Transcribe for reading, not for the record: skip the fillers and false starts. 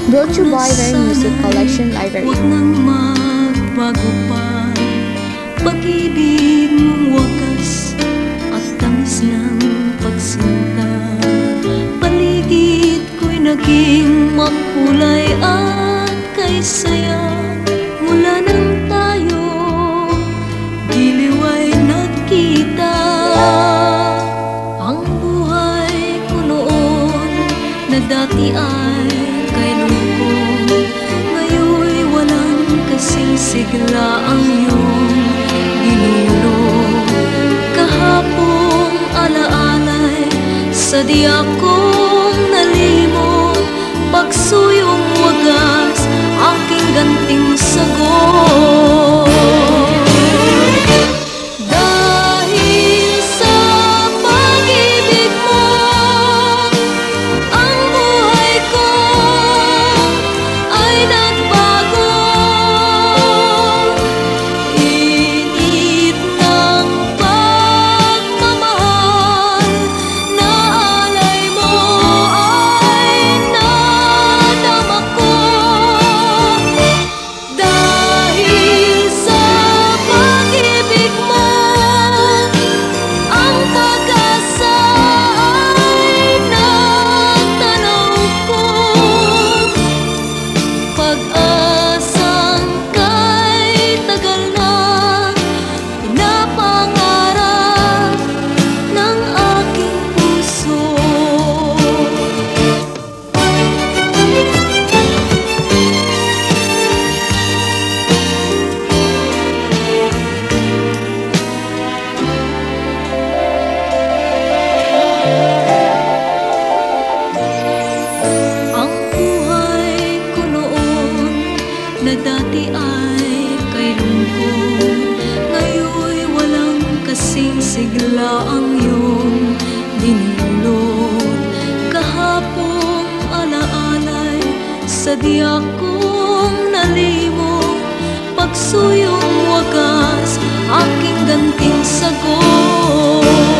Brought to you by Very Music Collection Library. Huwag nang magbago pa, pag-ibig mong wakas at tamis ng pagsinta. Paligid ko'y naging makulay at kay saya. Mula nang tayo, giliw ay nagkita. Ang buhay ko noon na dati ay kay lungkot, ngayon'y walang kasing sigla ang iyong dinulot. Kahapong alaalay sa di akong nalimot, pagsuyong wagas aking ganting sagot. Dahil sa pag-ibig mo, ang buhay ko ay nagbago. Init ng pagmamahal na alay mo ay nadama ko. Dahil sa pag-ibig mo, ang pag-asa ay natanaw ko. Pag-asang kay tagal na pinapangarap ng aking puso. Ang buhay ko noon na dati ay kay lungkot, ngayon'y walang kasing sigla ang iyong dinulot. Kahapong alaalay sa di akong nalimot, pagsuyong wagas aking ganting sagot.